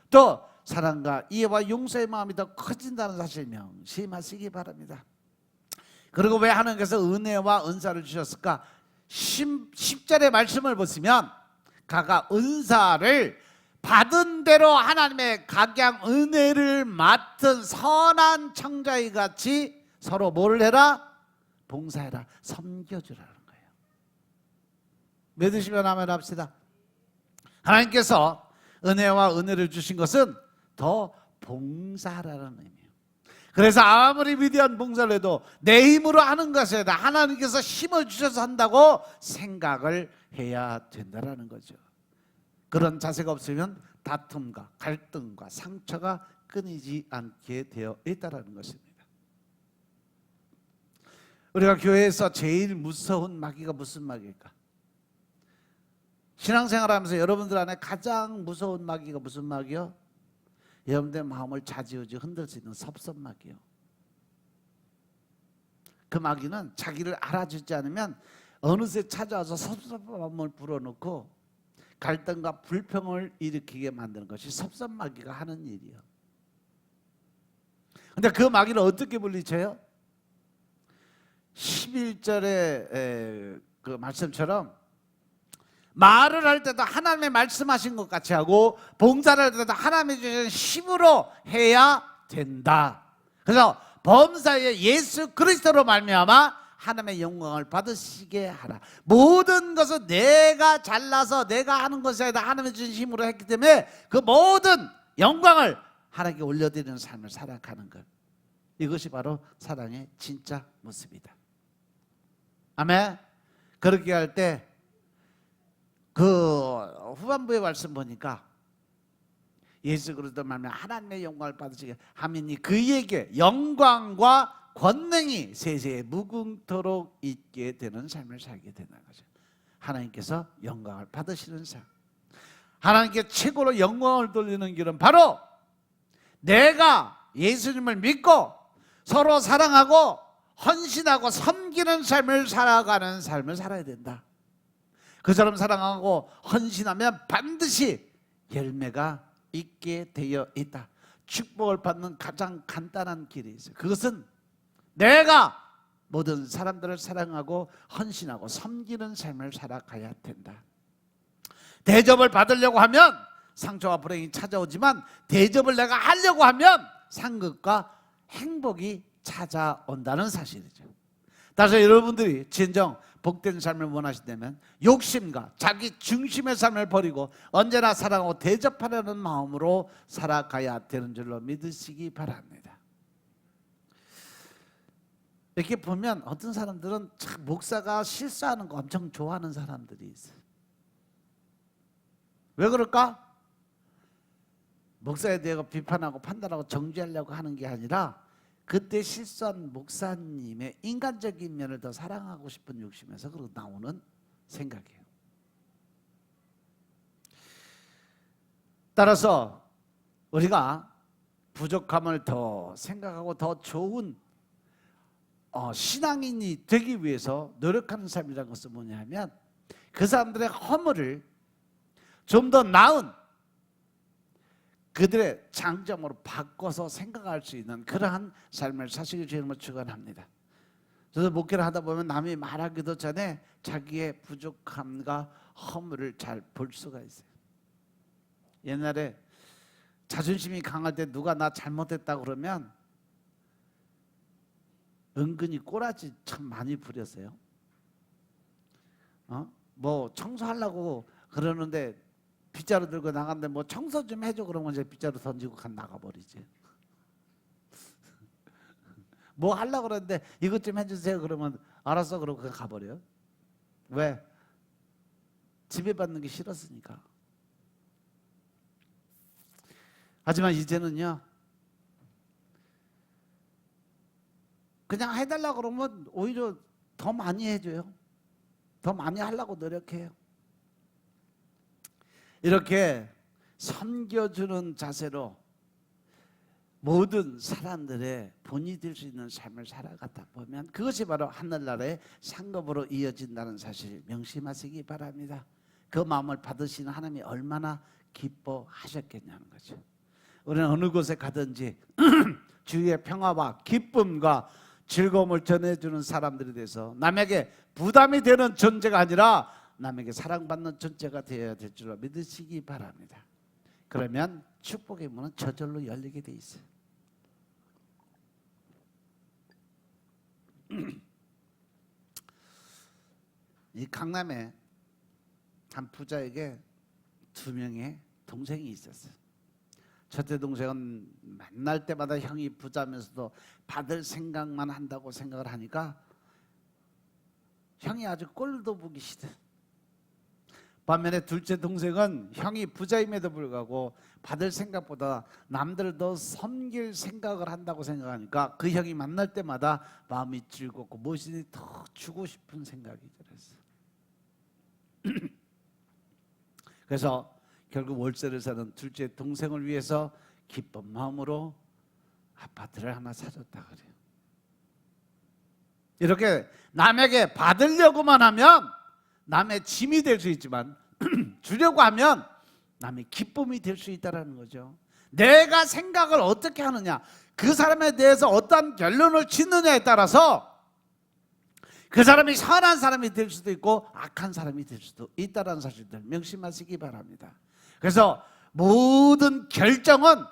또 사랑과 이해와 용서의 마음이 더 커진다는 사실 명심하시기 바랍니다. 그리고 왜 하나님께서 은혜와 은사를 주셨을까? 10절의 말씀을 보시면 가가 은사를 받은 대로 하나님의 각양 은혜를 맡은 선한 청자이 같이 서로 뭐를 해라? 봉사해라, 섬겨주라는 거예요. 믿으시면 아멘 합시다. 하나님께서 은혜와 은혜를 주신 것은 더 봉사하라는 의미예요. 그래서 아무리 위대한 봉사를 해도 내 힘으로 하는 것이 아니라 하나님께서 힘을 주셔서 한다고 생각을 해야 된다는 거죠. 그런 자세가 없으면 다툼과 갈등과 상처가 끊이지 않게 되어 있다는 것입니다. 우리가 교회에서 제일 무서운 마귀가 무슨 마귀일까? 신앙생활하면서 여러분들 안에 가장 무서운 마귀가 무슨 마귀요? 여러분들의 마음을 좌지우지 흔들 수 있는 섭섭마귀요. 그 마귀는 자기를 알아주지 않으면 어느새 찾아와서 섭섭함을 불어넣고 갈등과 불평을 일으키게 만드는 것이 섭섭마귀가 하는 일이에요. 근데 그 마귀를 어떻게 물리쳐요? 11절의 그 말씀처럼 말을 할 때도 하나님의 말씀하신 것 같이 하고 봉사를 할 때도 하나님의 주신 힘으로 해야 된다. 그래서 범사에 예수 그리스도로 말미암아 하나님의 영광을 받으시게 하라. 모든 것은 내가 잘나서 내가 하는 것이 아니라 하나님의 주신 힘으로 했기 때문에 그 모든 영광을 하나님께 올려드리는 삶을 살아가는 것, 이것이 바로 사랑의 진짜 모습이다. 아멘. 그렇게 할 때 그 후반부의 말씀 보니까 예수 그리스도 말미암아 하나님의 영광을 받으시게 하면이 그에게 영광과 권능이 세세에 무궁토록 있게 되는 삶을 살게 되는 거죠. 하나님께서 영광을 받으시는 삶, 하나님께 최고로 영광을 돌리는 길은 바로 내가 예수님을 믿고 서로 사랑하고 헌신하고 섬기는 삶을 살아가는 삶을 살아야 된다. 그처럼 사랑하고 헌신하면 반드시 열매가 있게 되어 있다. 축복을 받는 가장 간단한 길이 있어요. 그것은 내가 모든 사람들을 사랑하고 헌신하고 섬기는 삶을 살아가야 된다. 대접을 받으려고 하면 상처와 불행이 찾아오지만 대접을 내가 하려고 하면 상급과 행복이 찾아온다는 사실이죠. 따라서 여러분들이 진정 복된 삶을 원하신다면 욕심과 자기 중심의 삶을 버리고 언제나 사랑하고 대접하려는 마음으로 살아가야 되는 줄로 믿으시기 바랍니다. 이렇게 보면 어떤 사람들은 참 목사가 실수하는 거 엄청 좋아하는 사람들이 있어요. 왜 그럴까? 목사에 대해 비판하고 판단하고 정죄하려고 하는 게 아니라 그때 실수한 목사님의 인간적인 면을 더 사랑하고 싶은 욕심에서 나오는 생각이에요. 따라서 우리가 부족함을 더 생각하고 더 좋은 신앙인이 되기 위해서 노력하는 삶이라는 것은 뭐냐면 그 사람들의 허물을 좀 더 나은 그들의 장점으로 바꿔서 생각할 수 있는 그러한 삶을 사시기 주님을 축원합니다. 저도 목회를 하다 보면 남이 말하기도 전에 자기의 부족함과 허물을 잘 볼 수가 있어요. 옛날에 자존심이 강할 때 누가 나 잘못했다 그러면 은근히 꼬라지 참 많이 부렸어요. 뭐 청소하려고 그러는데 빗자루 들고 나갔는데 뭐 청소 좀 해줘 그러면 이제 빗자루 던지고 나가버리지. 뭐 하려고 그러는데 이것 좀 해주세요 그러면 알았어 그러고 그냥 가버려요. 왜? 지배받는 게 싫었으니까. 하지만 이제는요, 그냥 해달라고 그러면 오히려 더 많이 해줘요. 더 많이 하려고 노력해요. 이렇게 섬겨주는 자세로 모든 사람들의 본이 될 수 있는 삶을 살아가다 보면 그것이 바로 하늘나라의 상급으로 이어진다는 사실 명심하시기 바랍니다. 그 마음을 받으시는 하나님이 얼마나 기뻐하셨겠냐는 거죠. 우리는 어느 곳에 가든지 주위의 평화와 기쁨과 즐거움을 전해주는 사람들이 돼서 남에게 부담이 되는 존재가 아니라 남에게 사랑받는 존재가 되어야 될 줄로 믿으시기 바랍니다. 그러면 축복의 문은 저절로 열리게 돼 있어요. 이 강남에 한 부자에게 2명의 동생이 있었어요. 첫째 동생은 만날 때마다 형이 부자면서도 받을 생각만 한다고 생각을 하니까 형이 아주 꼴도 보기 싫어. 반면에 둘째 동생은 형이 부자임에도 불구하고 받을 생각보다 남들을 더 섬길 생각을 한다고 생각하니까 그 형이 만날 때마다 마음이 즐겁고 무엇이든 더 주고 싶은 생각이 들었어요. 그래서 결국 월세를 사는 둘째 동생을 위해서 기쁜 마음으로 아파트를 하나 사줬다 그래요. 이렇게 남에게 받으려고만 하면 남의 짐이 될 수 있지만 주려고 하면 남의 기쁨이 될 수 있다는 거죠. 내가 생각을 어떻게 하느냐, 그 사람에 대해서 어떤 결론을 짓느냐에 따라서 그 사람이 선한 사람이 될 수도 있고 악한 사람이 될 수도 있다는 사실들 명심하시기 바랍니다. 그래서 모든 결정은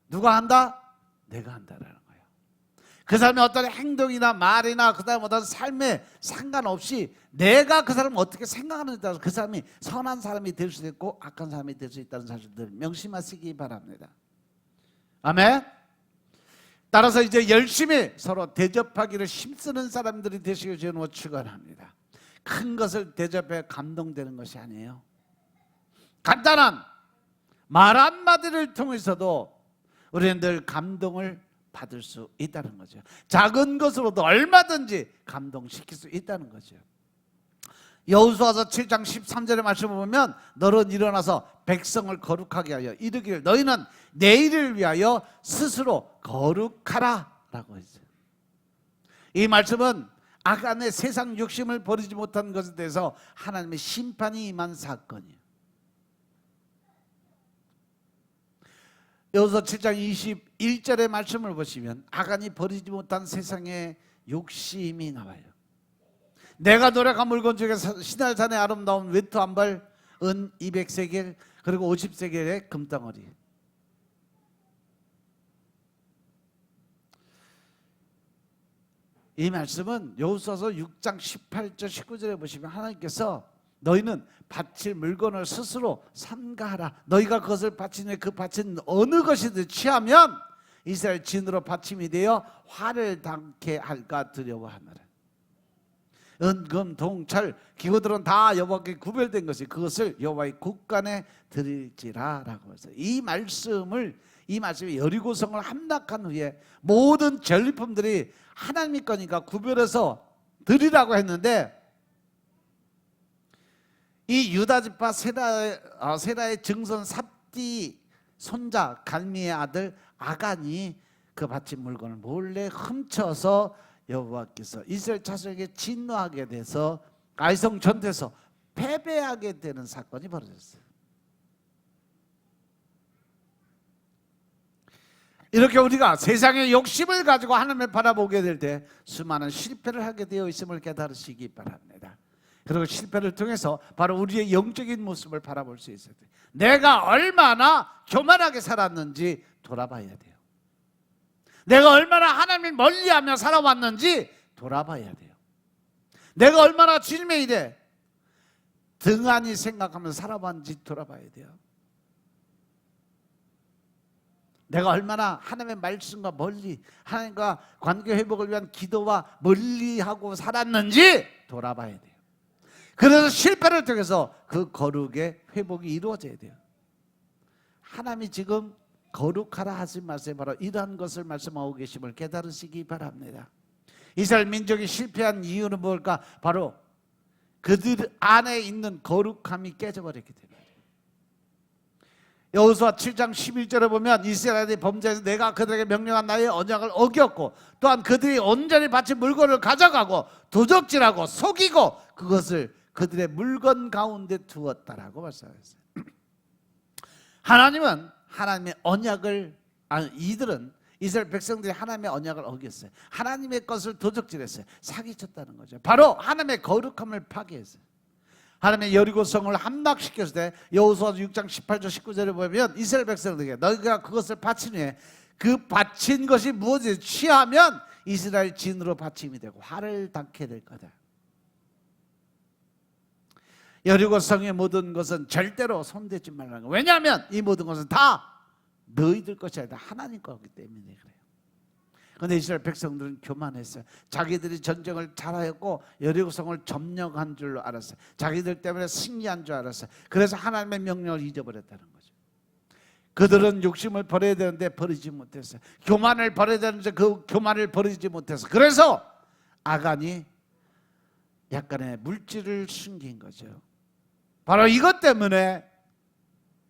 누가 한다? 내가 한다라는 거예요. 그 사람의 어떤 행동이나 말이나 그 다음 어떤 삶에 상관없이 내가 그 사람을 어떻게 생각하느냐에 따라서 그 사람이 선한 사람이 될 수도 있고 악한 사람이 될 수 있다는 사실들 명심하시기 바랍니다. 아멘. 따라서 이제 열심히 서로 대접하기를 힘쓰는 사람들이 되시길 주님으로 축원합니다. 큰 것을 대접해 감동되는 것이 아니에요. 간단한 말 한마디를 통해서도 우리는 늘 감동을 받을 수 있다는 거죠. 작은 것으로도 얼마든지 감동시킬 수 있다는 거죠. 여호수아서 7장 13절의 말씀을 보면 너는 일어나서 백성을 거룩하게 하여 이르기를 너희는 내일을 위하여 스스로 거룩하라 라고 했어요. 이 말씀은 아간의 세상 욕심을 버리지 못한 것에 대해서 하나님의 심판이 임한 사건이에요. 여호수아 7장 21절의 말씀을 보시면 아간이 버리지 못한 세상의 욕심이 나와요. 내가 노력한 물건 중에 시날산의 아름다운 외투 한 벌, 은 200세겔, 그리고 50세겔의 금덩어리. 이 말씀은 여호수아서 6장 18절 19절에 보시면 하나님께서 너희는 바칠 물건을 스스로 삼가하라. 너희가 그것을 바치는 그 바친 어느 것이든 취하면 이스라엘 진으로 바침이 되어 화를 당케 할까 두려워하노라. 은, 금, 동, 철, 기구들은 다 여호와께 구별된 것이 그것을 여호와의 곳간에 드릴지라라고 해서 이 말씀이 여리고성을 함락한 후에 모든 전리품들이 하나님의 거니까 구별해서 드리라고 했는데 이 유다 지파 세라의 증손 띠 손자 갈미의 아들 아간이 그 바친 물건을 몰래 훔쳐서 여호와께서 이스라엘 자손에게 진노하게 돼서 아이성 전투에서 패배하게 되는 사건이 벌어졌어요. 이렇게 우리가 세상의 욕심을 가지고 하나님을 바라보게 될 때 수많은 실패를 하게 되어 있음을 깨달으시기 바랍니다. 그리고 실패를 통해서 바로 우리의 영적인 모습을 바라볼 수 있어야 돼요. 내가 얼마나 교만하게 살았는지 돌아봐야 돼요. 내가 얼마나 하나님을 멀리하며 살아왔는지 돌아봐야 돼요. 내가 얼마나 주님의 일에 등한히 생각하면서 살아왔는지 돌아봐야 돼요. 내가 얼마나 하나님의 말씀과 멀리, 하나님과 관계 회복을 위한 기도와 멀리하고 살았는지 돌아봐야 돼요. 그래서 실패를 통해서 그 거룩의 회복이 이루어져야 돼요. 하나님이 지금 거룩하라 하지 마세요. 바로 이러한 것을 말씀하고 계심을 깨달으시기 바랍니다. 이스라엘 민족이 실패한 이유는 뭘까? 바로 그들 안에 있는 거룩함이 깨져버렸기 때문에. 여호수아 7장 11절에 보면 이스라엘이 범죄해서 내가 그들에게 명령한 나의 언약을 어겼고 또한 그들이 온전히 바친 물건을 가져가고 도적질하고 속이고 그것을 그들의 물건 가운데 두었다라고 말씀하셨어요. 하나님은 하나님의 언약을 이들은 이스라엘 백성들이 하나님의 언약을 어겼어요. 하나님의 것을 도적질했어요. 사기쳤다는 거죠. 바로 하나님의 거룩함을 파괴했어요. 하나님의 여리고성을 함락시켰을 때 여호수아 6장 18절 19절에 보면 이스라엘 백성들에게 너희가 그것을 바친 후에 그 바친 것이 무엇인지 취하면 이스라엘 진으로 바침이 되고 화를 닦게 될 거다. 여리고성의 모든 것은 절대로 손대지 말라는 거예요. 왜냐하면 이 모든 것은 다 너희들 것이 아니라 하나님 거기 때문에 그래요. 그런데 이스라엘 백성들은 교만했어요. 자기들이 전쟁을 잘하였고 여리고성을 점령한 줄로 알았어요. 자기들 때문에 승리한 줄 알았어요. 그래서 하나님의 명령을 잊어버렸다는 거죠. 그들은 욕심을 버려야 되는데 버리지 못했어요. 교만을 버려야 되는데 그 교만을 버리지 못해서 그래서 아간이 약간의 물질을 숨긴 거죠. 바로 이것 때문에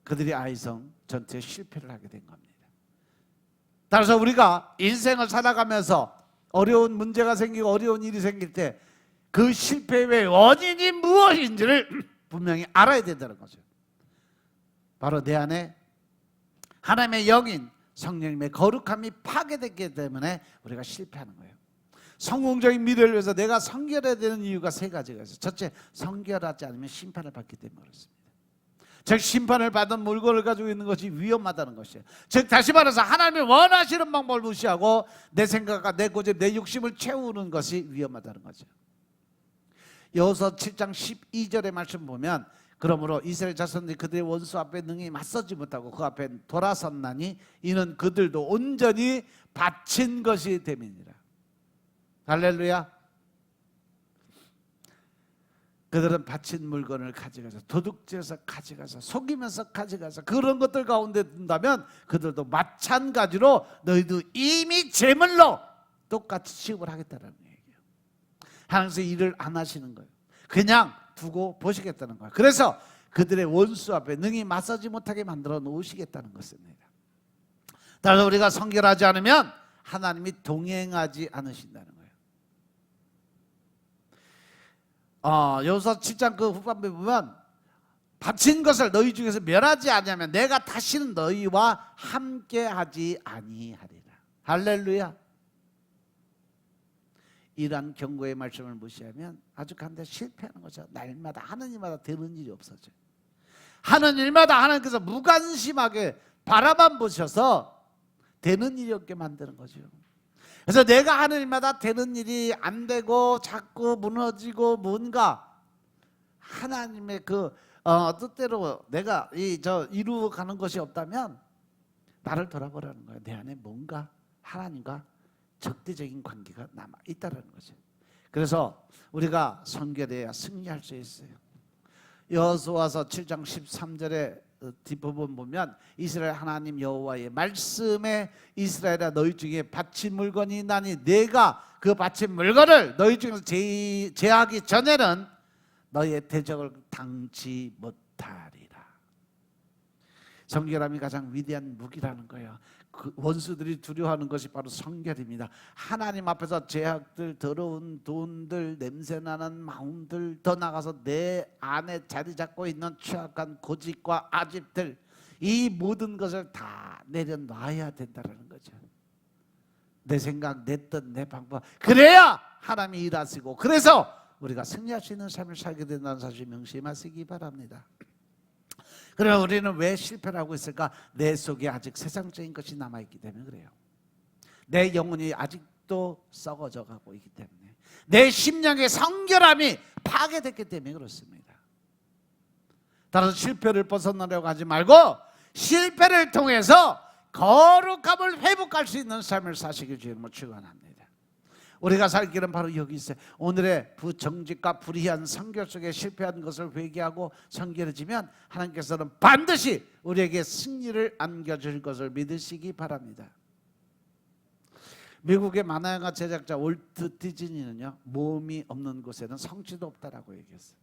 그들이 아이성 전투에 실패를 하게 된 겁니다. 따라서 우리가 인생을 살아가면서 어려운 문제가 생기고 어려운 일이 생길 때 그 실패의 원인이 무엇인지를 분명히 알아야 된다는 거죠. 바로 내 안에 하나님의 영인 성령님의 거룩함이 파괴됐기 때문에 우리가 실패하는 거예요. 성공적인 미래를 위해서 내가 성결해야 되는 이유가 세 가지가 있어요. 첫째, 성결하지 않으면 심판을 받기 때문에 그렇습니다. 즉 심판을 받은 물건을 가지고 있는 것이 위험하다는 것이에요. 즉 다시 말해서 하나님이 원하시는 방법을 무시하고 내 생각과 내 고집, 내 욕심을 채우는 것이 위험하다는 거죠. 여호수아 7장 12절의 말씀 보면 그러므로 이스라엘 자손들이 그들의 원수 앞에 능히 맞서지 못하고 그 앞에 돌아섰나니 이는 그들도 온전히 바친 것이 됨이니라. 할렐루야. 그들은 바친 물건을 가져가서 도둑질해서 가져가서 속이면서 가져가서 그런 것들 가운데 둔다면 그들도 마찬가지로 너희도 이미 제물로 똑같이 취급을 하겠다는 얘기예요. 하나님께서 일을 안 하시는 거예요. 그냥 두고 보시겠다는 거예요. 그래서 그들의 원수 앞에 능히 맞서지 못하게 만들어 놓으시겠다는 것입니다. 따라서 우리가 성결하지 않으면 하나님이 동행하지 않으신다는 거예요. 여호수아 7장 그 후반부에 보면 바친 것을 너희 중에서 멸하지 아니하면 내가 다시는 너희와 함께하지 아니하리라. 할렐루야. 이러한 경고의 말씀을 무시하면 아주 간단히 실패하는 거죠. 날마다 하는 일마다 되는 일이 없어져요. 하는 일마다 하나님께서 무관심하게 바라만 보셔서 되는 일이 없게 만드는 거죠. 그래서 내가 하는 일마다 되는 일이 안 되고 자꾸 무너지고 뭔가 하나님의 그 뜻대로 내가 이루어가는 것이 없다면 나를 돌아보라는 거예요. 내 안에 뭔가 하나님과 적대적인 관계가 남아 있다는 거죠. 그래서 우리가 성결해야 승리할 수 있어요. 여호수아서 7장 13절에 뒷부분 보면 이스라엘 하나님 여호와의 말씀에 이스라엘아 너희 중에 바친 물건이 나니 내가 그 바친 물건을 너희 중에서 제하기 전에는 너희의 대적을 당치 못하리라. 성결함이 가장 위대한 무기라는 거예요. 그 원수들이 두려워하는 것이 바로 성결입니다. 하나님 앞에서 죄악들, 더러운 돈들, 냄새나는 마음들, 더 나가서 내 안에 자리 잡고 있는 취약한 고집과 아집들, 이 모든 것을 다 내려놔야 된다는 거죠. 내 생각, 내 뜻, 내 방법, 그래야 하나님이 일하시고, 그래서 우리가 승리할 수 있는 삶을 살게 된다는 사실 명심하시기 바랍니다. 그러면 우리는 왜 실패를 하고 있을까? 내 속에 아직 세상적인 것이 남아있기 때문에 그래요. 내 영혼이 아직도 썩어져 가고 있기 때문에, 내 심령의 성결함이 파괴됐기 때문에 그렇습니다. 따라서 실패를 벗어나려고 하지 말고 실패를 통해서 거룩함을 회복할 수 있는 삶을 사시길 주님으로 축원합니다. 우리가 살 길은 바로 여기 있어요. 오늘의 부정직과 불의한 성결 속에 실패한 것을 회개하고 성결해지면 하나님께서는 반드시 우리에게 승리를 안겨줄 것을 믿으시기 바랍니다. 미국의 만화영화 제작자 월트 디즈니는요, 모험이 없는 곳에는 성취도 없다라고 얘기했어요.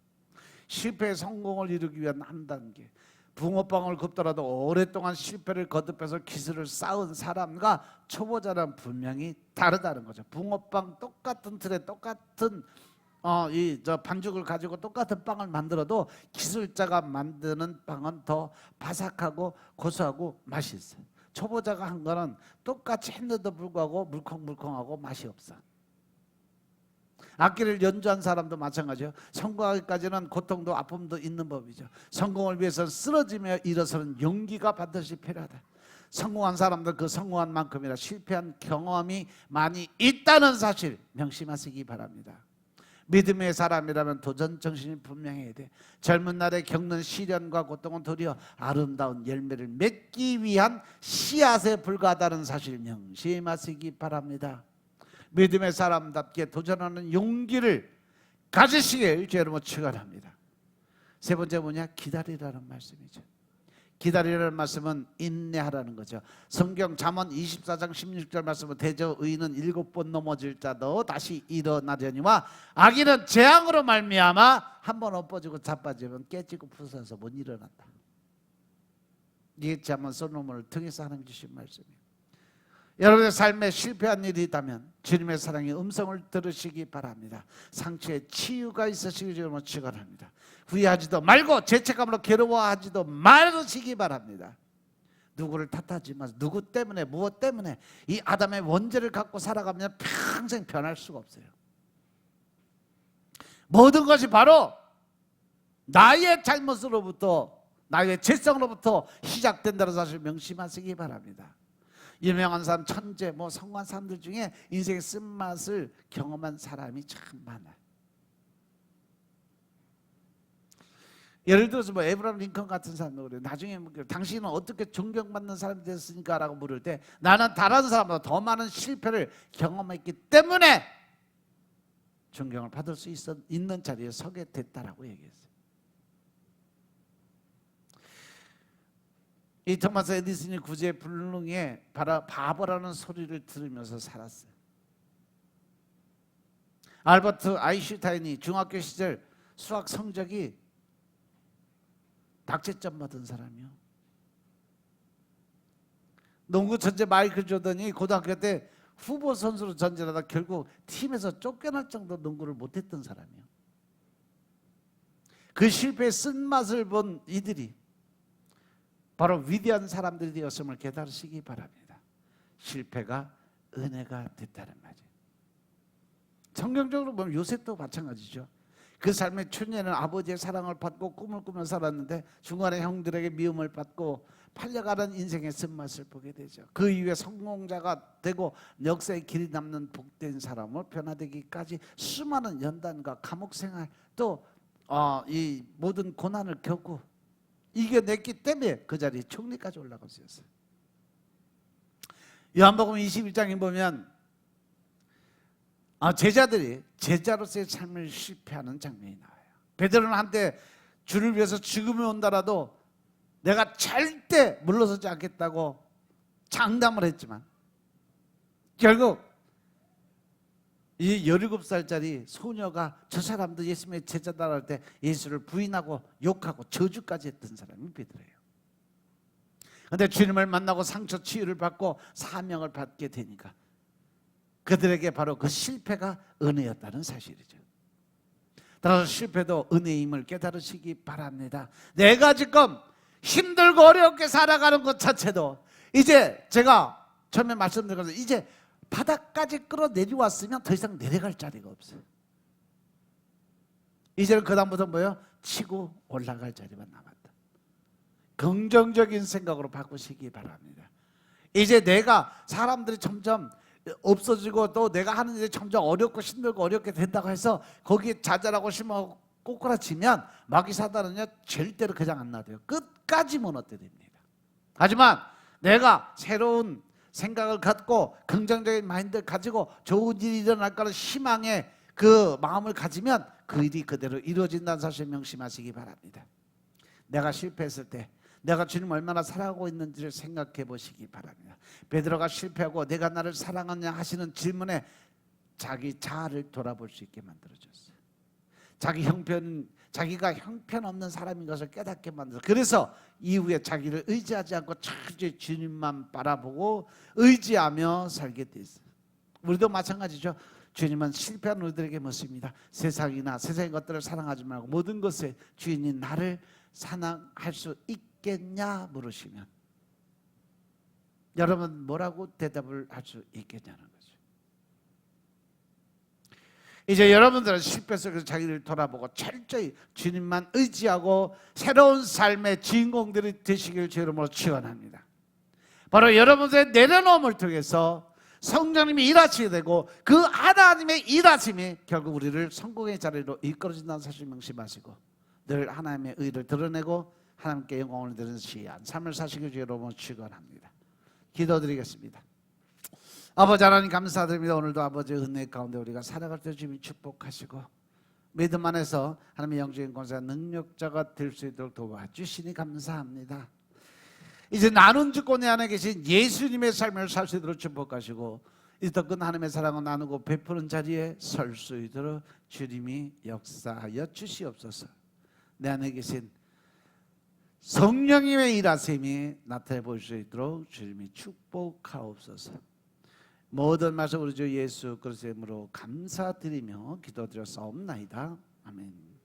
실패의 성공을 이루기 위한 한 단계, 붕어빵을 굽더라도 오랫동안 실패를 거듭해서 기술을 쌓은 사람과 초보자는 분명히 다르다는 거죠. 붕어빵 똑같은 틀에 똑같은 반죽을 가지고 똑같은 빵을 만들어도 기술자가 만드는 빵은 더 바삭하고 고소하고 맛이 있어요. 초보자가 한 거는 똑같이 했는데도 불구하고 물컹물컹하고 맛이 없어. 악기를 연주한 사람도 마찬가지예요. 성공하기까지는 고통도 아픔도 있는 법이죠. 성공을 위해서 쓰러지며 일어서는 용기가 반드시 필요하다. 성공한 사람들 그 성공한 만큼이나 실패한 경험이 많이 있다는 사실 명심하시기 바랍니다. 믿음의 사람이라면 도전 정신이 분명해야 돼. 젊은 날에 겪는 시련과 고통은 도리어 아름다운 열매를 맺기 위한 씨앗에 불과하다는 사실 명심하시기 바랍니다. 믿음의 사람답게 도전하는 용기를 가지시길 여러분 축원합니다. 세 번째 뭐냐? 기다리라는 말씀이죠. 기다리라는 말씀은 인내하라는 거죠. 성경 잠언 24장 16절 말씀은 대저 의인은 7번 넘어질지라도 다시 일어나려니와 악인은 재앙으로 말미암아 한번 엎어지고 자빠지면 깨지고 부서져서 못 일어난다. 이게 잠언 솔로몬을 통해서 하나님 주신 말씀이에요. 여러분의 삶에 실패한 일이 있다면 주님의 사랑의 음성을 들으시기 바랍니다. 상처에 치유가 있으시기 주님을 축원합니다. 후회하지도 말고 죄책감으로 괴로워하지도 말으시기 바랍니다. 누구를 탓하지 마세요. 누구 때문에 무엇 때문에 이 아담의 원죄를 갖고 살아가면 평생 변할 수가 없어요. 모든 것이 바로 나의 잘못으로부터, 나의 죄성으로부터 시작된다는 사실 명심하시기 바랍니다. 유명한 사람, 천재, 성공한 사람들 중에 인생의 쓴맛을 경험한 사람이 참 많아요. 예를 들어서 에브라임 링컨 같은 사람도 그래요. 나중에 당신은 어떻게 존경받는 사람이 됐으니까 라고 물을 때, 나는 다른 사람보다 더 많은 실패를 경험했기 때문에 존경을 받을 수 있는 자리에 서게 됐다라고 얘기했어요. 이 토마스 에디슨이 구제 불능에 바보라는 소리를 들으면서 살았어요. 알버트 아인슈타인이 중학교 시절 수학 성적이 박제점 받은 사람이요. 농구 천재 마이클 조던이 고등학교 때 후보 선수로 전전하다 결국 팀에서 쫓겨날 정도 농구를 못했던 사람이요. 그 실패의 쓴맛을 본 이들이 바로 위대한 사람들이 되었음을 깨달으시기 바랍니다. 실패가 은혜가 됐다는 말이에요. 성경적으로 보면 요셉도 마찬가지죠. 그 삶의 초년에는 아버지의 사랑을 받고 꿈을 꾸며 살았는데 중간에 형들에게 미움을 받고 팔려가는 인생의 쓴맛을 보게 되죠. 그 이후에 성공자가 되고 역사의 길이 남는 복된 사람으로 변화되기까지 수많은 연단과 감옥 생활, 또 이 모든 고난을 겪고 이겨냈기 때문에 그 자리에 총리까지 올라갈 수 있었어요. 요한복음 21장에 보면 제자들이 제자로서의 삶을 실패하는 장면이 나와요. 베드로는 한때 주를 위해서 죽음이 온다라도 내가 절대 물러서지 않겠다고 장담을 했지만 결국 이 17살짜리 소녀가 저 사람도 예수님의 제자다 할 때 예수를 부인하고 욕하고 저주까지 했던 사람이 베드로예요. 근데 주님을 만나고 상처 치유를 받고 사명을 받게 되니까 그들에게 바로 그 실패가 은혜였다는 사실이죠. 따라서 실패도 은혜임을 깨달으시기 바랍니다. 내가 지금 힘들고 어렵게 살아가는 것 자체도 이제 제가 처음에 말씀드린 것처럼 이제 바닥까지 끌어내려왔으면 더 이상 내려갈 자리가 없어요. 이제는 그 다음부터 뭐예요? 치고 올라갈 자리만 남았다. 긍정적인 생각으로 바꾸시기 바랍니다. 이제 내가 사람들이 점점 없어지고 또 내가 하는 일이 점점 어렵고 힘들고 어렵게 된다고 해서 거기에 좌절하고 심하고 꼬꾸라치면 마귀 사단은요 절대로 그냥 안 놔둬요. 끝까지 무너뜨립니다. 하지만 내가 새로운 생각을 갖고 긍정적인 마인드를 가지고 좋은 일이 일어날 거라는 희망의 그 마음을 가지면 그 일이 그대로 이루어진다는 사실 명심하시기 바랍니다. 내가 실패했을 때 내가 주님 얼마나 사랑하고 있는지를 생각해 보시기 바랍니다. 베드로가 실패하고 내가 나를 사랑하냐 하시는 질문에 자기 자아를 돌아볼 수 있게 만들어줬어요. 자기가 형편없는 사람인 것을 깨닫게 만들어서 그래서 이후에 자기를 의지하지 않고 철저히 주님만 바라보고 의지하며 살게 됐어요. 우리도 마찬가지죠. 주님은 실패한 우리들에게 묻습니다. 세상이나 세상의 것들을 사랑하지 말고 모든 것에 주인이 나를 사랑할 수 있겠냐 물으시면 여러분 뭐라고 대답을 할 수 있겠냐는 거죠. 이제 여러분들은 실패 속에서 자기를 돌아보고 철저히 주님만 의지하고 새로운 삶의 주인공들이 되시길 주 이름으로 축원합니다. 바로 여러분들의 내려놓음을 통해서 성령님이 일하시게 되고 그 하나님의 일하심이 결국 우리를 성공의 자리로 이끌어진다는 사실 명심하시고 늘 하나님의 의를 드러내고 하나님께 영광을 드리는 시한 삶을 사시길 주 여러분 축원합니다. 기도드리겠습니다. 아버지 하나님 감사드립니다. 오늘도 아버지의 은혜 가운데 우리가 살아갈 때 주님이 축복하시고 믿음 안에서 하나님의 영적인 권세와 능력자가 될 수 있도록 도와주시니 감사합니다. 이제 나눈 주권의 안에 계신 예수님의 삶을 살 수 있도록 축복하시고 이 더 큰 하나님의 사랑을 나누고 베푸는 자리에 설 수 있도록 주님이 역사하여 주시옵소서. 내 안에 계신 성령님의 일하심이 나타내 보일 수 있도록 주님이 축복하옵소서. 모든 말씀 우리 주 예수 그리스도의 이름으로 감사드리며 기도드렸사옵나이다. 아멘.